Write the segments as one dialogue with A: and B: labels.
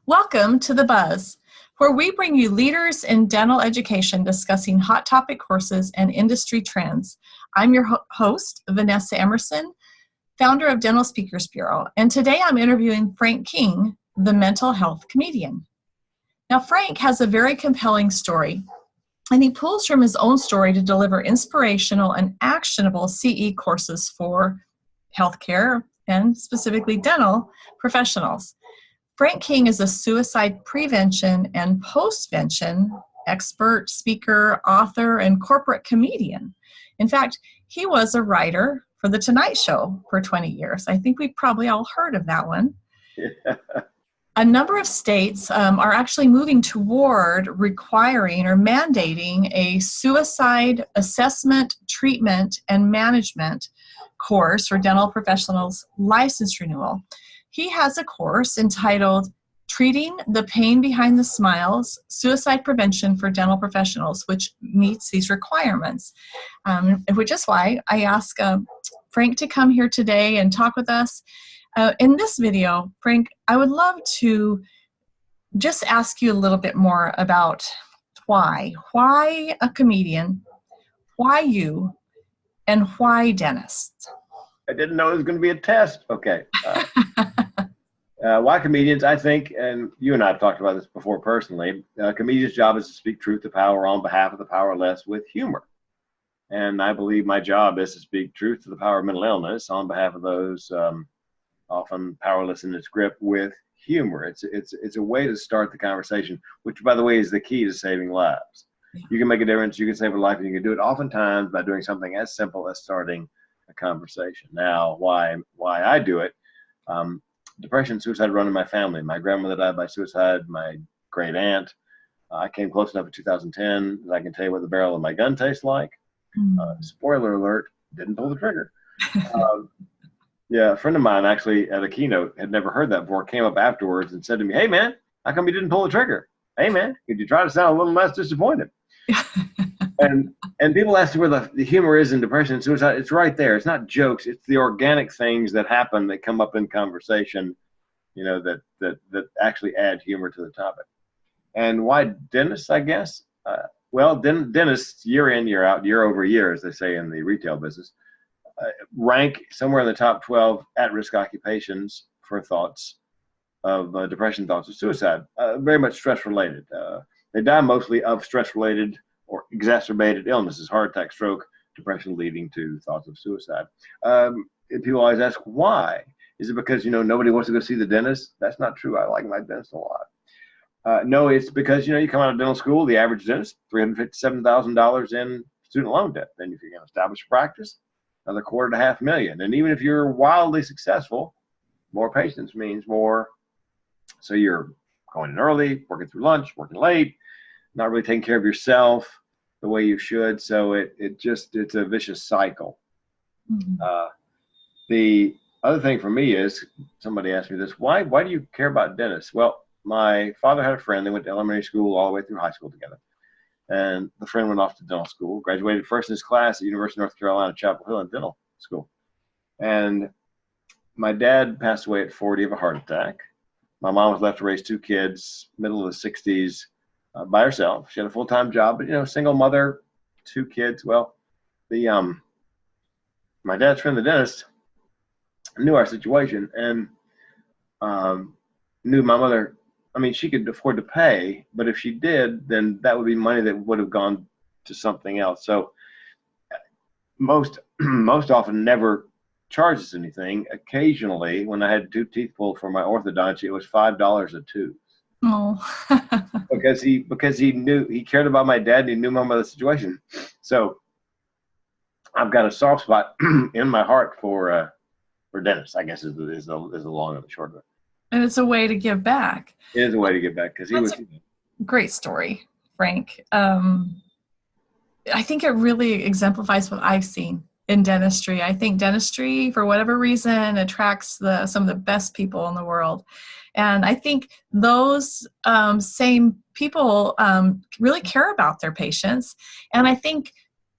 A: Welcome to The Buzz, where we bring you leaders in dental education discussing hot topic courses and industry trends. I'm your host, Vanessa Emerson, founder of Dental Speakers Bureau, and today I'm interviewing Frank King, the mental health comedian. Now, Frank has a very compelling story, and he pulls from his own story to deliver inspirational and actionable CE courses for healthcare and specifically dental professionals. Frank King is a suicide prevention and postvention expert, speaker, author, and corporate comedian. In fact, he was a writer for The Tonight Show for 20 years. I think we've probably all heard of that one.
B: Yeah.
A: A number of states are actually moving toward requiring or mandating a suicide assessment, treatment, and management course for dental professionals' license renewal. He has a course entitled Treating the Pain Behind the Smiles, Suicide Prevention for Dental Professionals, which meets these requirements, which is why I asked Frank to come here today and talk with us. In this video, Frank, I would love to just ask you a little bit more about why. Why a comedian? Why you? And why dentists?
B: I didn't know it was going to be a test. Okay. Why comedians? I think, and you and I have talked about this before personally, a comedian's job is to speak truth to power on behalf of the powerless with humor. And I believe my job is to speak truth to the power of mental illness on behalf of those often powerless in its grip with humor. It's a way to start the conversation, which, by the way, is the key to saving lives. You can make a difference. You can save a life, and you can do it oftentimes by doing something as simple as starting a conversation. Now, why I do it? Depression and suicide run in my family. My grandmother died by suicide. My great aunt. I came close enough in 2010 that I can tell you what the barrel of my gun tastes like. Spoiler alert: didn't pull the trigger. Yeah, a friend of mine actually at a keynote had never heard that before, came up afterwards and said to me, "Hey man, how come you didn't pull the trigger? Hey man, could you try to sound a little less disappointed?" and people ask where the humor is in depression and suicide. It's right there. It's not jokes. It's the organic things that happen that come up in conversation, you know, that actually add humor to the topic. And why dentists, I guess? Well, dentists year in, year out, year over year, as they say in the retail business, rank somewhere in the top 12 at-risk occupations for thoughts of depression, thoughts of suicide, very much stress-related. They die mostly of stress-related or exacerbated illnesses, heart attack, stroke, depression leading to thoughts of suicide. People always ask, why? Is it because, you know, nobody wants to go see the dentist? That's not true. I like my dentist a lot. No, it's because, you know, you come out of dental school, the average dentist, $357,000 in student loan debt. Then if you're going to establish a practice, another $250,000. And even if you're wildly successful, more patients means more. So you're going in early, working through lunch, working late, not really taking care of yourself the way you should. So it's a vicious cycle. Mm-hmm. The other thing for me is, somebody asked me this, why do you care about dentists? Well, my father had a friend. They went to elementary school all the way through high school together. And the friend went off to dental school, graduated first in his class at University of North Carolina, Chapel Hill in dental school. And my dad passed away at 40 of a heart attack. My mom was left to raise two kids, middle of the 60s, by herself. She had a full-time job, but, you know, single mother, two kids. Well, my dad's friend, the dentist, knew our situation and knew my mother. I mean, she could afford to pay, but if she did, then that would be money that would have gone to something else. So most often never charges anything. Occasionally, when I had two teeth pulled for my orthodontia, it was $5 a tooth.
A: Oh.
B: because he knew, he cared about my dad and he knew my mother's situation. So I've got a soft spot in my heart for dentists, I guess is the long and the short of it.
A: And it's a way to give back.
B: It is a way to give back because he was a
A: great story, Frank. I think it really exemplifies what I've seen in dentistry. I think dentistry, for whatever reason, attracts some of the best people in the world. And I think those same people really care about their patients. And I think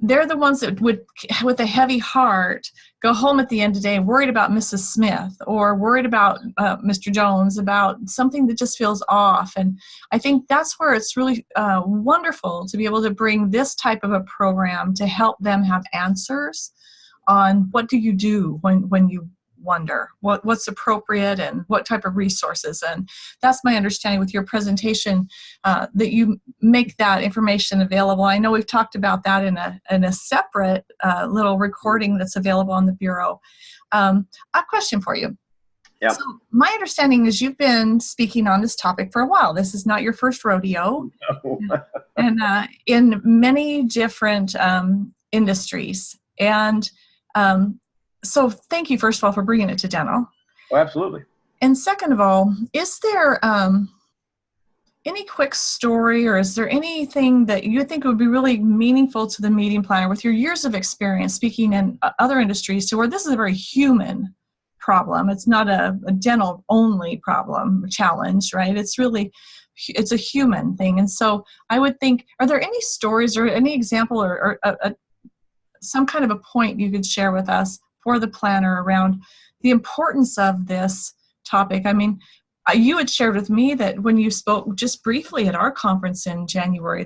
A: they're the ones that would, with a heavy heart, go home at the end of the day worried about Mrs. Smith or worried about Mr. Jones, about something that just feels off. And I think that's where it's really wonderful to be able to bring this type of a program to help them have answers on what do you do when you wonder what's appropriate and what type of resources. And that's my understanding with your presentation, that you make that information available. I know we've talked about that in a separate little recording that's available on the Bureau. A question for you.
B: Yeah.
A: So my understanding is you've been speaking on this topic for a while. This is not your first rodeo.
B: No.
A: And in many different industries. And so thank you, first of all, for bringing it to dental.
B: Oh, absolutely.
A: And second of all, is there any quick story, or is there anything that you think would be really meaningful to the meeting planner with your years of experience speaking in other industries, to where this is a very human problem? It's not a dental only problem, challenge, right? It's a human thing. And so I would think, are there any stories or any example or some kind of a point you could share with us for the planner around the importance of this topic? I mean, you had shared with me that when you spoke just briefly at our conference in January,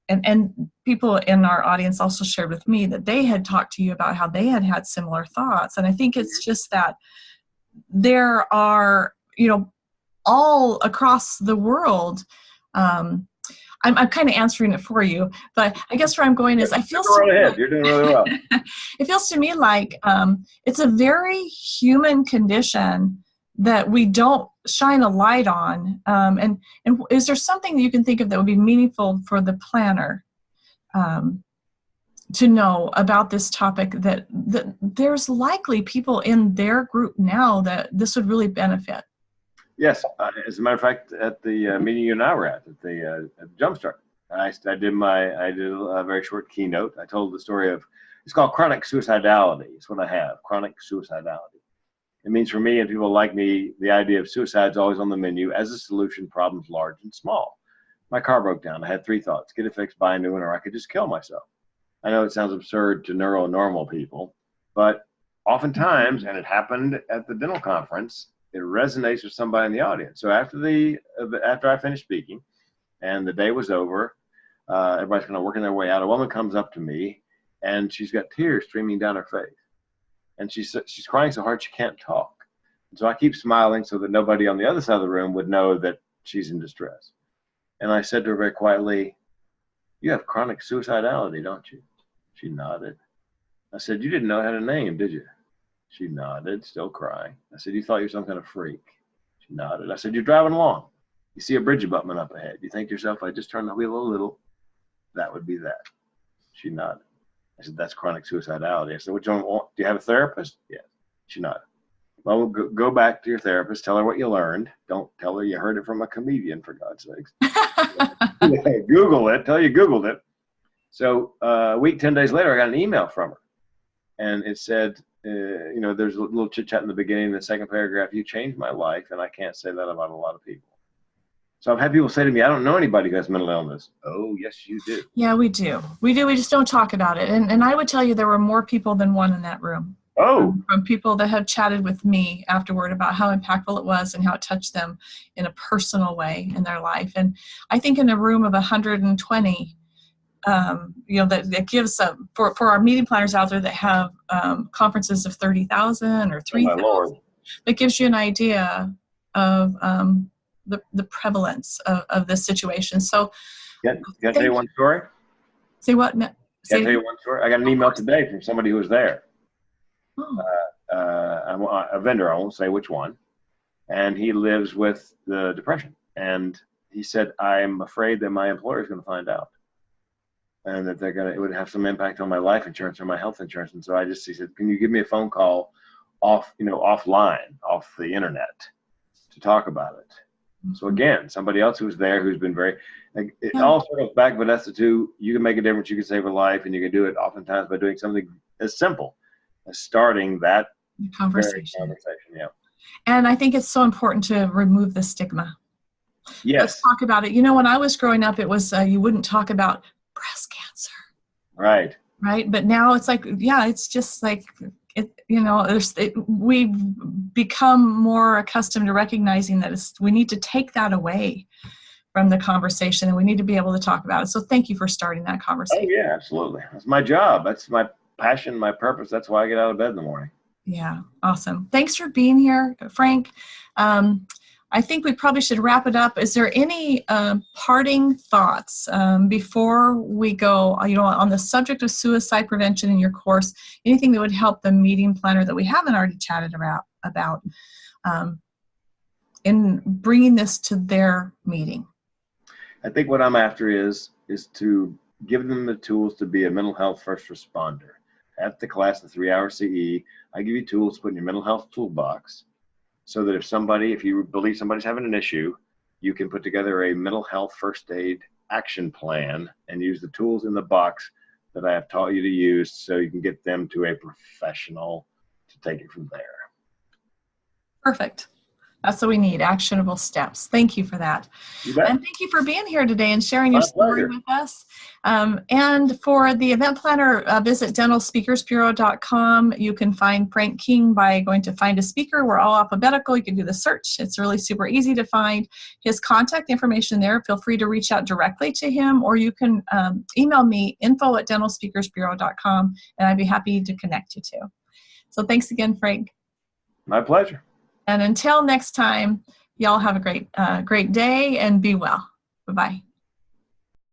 A: and people in our audience also shared with me that they had talked to you about how they had had similar thoughts. And I think it's just that there are, all across the world, I'm kind of answering it for you, but I guess where I'm going is I feel
B: You're doing really well.
A: It feels to me like it's a very human condition that we don't shine a light on. And is there something that you can think of that would be meaningful for the planner to know about this topic, that there's likely people in their group now that this would really benefit?
B: Yes, as a matter of fact, at the meeting you and I were at the Jumpstart, I did a very short keynote. I told the story of, it's called chronic suicidality. It's what I have, chronic suicidality. It means for me and people like me, the idea of suicide is always on the menu as a solution, problems large and small. My car broke down. I had three thoughts: get it fixed, buy a new one, or I could just kill myself. I know it sounds absurd to neuronormal people, but oftentimes, and it happened at the dental conference, it resonates with somebody in the audience. So after I finished speaking and the day was over, everybody's kind of working their way out. A woman comes up to me and she's got tears streaming down her face. And she's crying so hard she can't talk. And so I keep smiling so that nobody on the other side of the room would know that she's in distress. And I said to her very quietly, "You have chronic suicidality, don't you?" She nodded. I said, "You didn't know how to name, did you?" She nodded, still crying. I said, "You thought you were some kind of freak." She nodded. I said, "You're driving along. You see a bridge abutment up ahead. You think to yourself, if I just turn the wheel a little, that would be that." She nodded. I said, "That's chronic suicidality." I said, "What do you want? Do you have a therapist?" "Yes." She nodded. "Well, go back to your therapist. Tell her what you learned. Don't tell her you heard it from a comedian, for God's sakes." Google it. Tell her you Googled it. So a week, 10 days later, I got an email from her. And it said, there's a little chit chat in the beginning. The second paragraph: "You changed my life, and I can't say that about a lot of people." So I've had people say to me, "I don't know anybody who has mental illness." Oh, yes, you do.
A: Yeah, we do. We do. We just don't talk about it. And I would tell you there were more people than one in that room.
B: Oh.
A: From people that have chatted with me afterward about how impactful it was and how it touched them in a personal way in their life. And I think in a room of 120, that gives for our meeting planners out there that have conferences of 30,000 or 3,000,
B: oh,
A: that gives you an idea of the prevalence of this situation. So,
B: can I tell you one story?
A: Say what?
B: Can I tell you one story? I got an email today from somebody who was there.
A: Oh.
B: A vendor, I won't say which one, and he lives with the depression. And he said, "I'm afraid that my employer is going to find out, and that it would have some impact on my life insurance or my health insurance." And so he said, "Can you give me a phone call offline, off the internet, to talk about it?" Mm-hmm. So again, somebody else who's there, who's been it all sort of back, Vanessa, to you can make a difference, you can save a life, and you can do it oftentimes by doing something as simple as starting that conversation. Yeah.
A: And I think it's so important to remove the stigma.
B: Yes.
A: Let's talk about it. When I was growing up, it was you wouldn't talk about breast cancer.
B: Right.
A: right? But now it's like, yeah, it's just like, we've become more accustomed to recognizing that we need to take that away from the conversation, and we need to be able to talk about it. So thank you for starting that
B: Oh
A: conversation.
B: yeah, absolutely. That's my job. That's my passion, my purpose. That's why I get out of bed in the morning.
A: Yeah, awesome. Thanks for being here, Frank. I think we probably should wrap it up. Is there any parting thoughts before we go, on the subject of suicide prevention in your course, anything that would help the meeting planner that we haven't already chatted about in bringing this to their meeting?
B: I think what I'm after is to give them the tools to be a mental health first responder. At the class, the 3-hour CE, I give you tools to put in your mental health toolbox, so that if you believe somebody's having an issue, you can put together a mental health first aid action plan and use the tools in the box that I have taught you to use, so you can get them to a professional to take it from there.
A: Perfect. That's what we need, actionable steps. Thank you for that.
B: You bet.
A: And thank you for being here today and sharing your
B: My
A: story
B: pleasure.
A: with us. And for the event planner, visit dentalspeakersbureau.com. You can find Frank King by going to Find a Speaker. We're all alphabetical. You can do the search. It's really super easy to find his contact information there. Feel free to reach out directly to him, or you can email me, info@dentalspeakersbureau.com, and I'd be happy to connect you to. So thanks again, Frank.
B: My pleasure.
A: And until next time, y'all have a great day and be well. Bye-bye.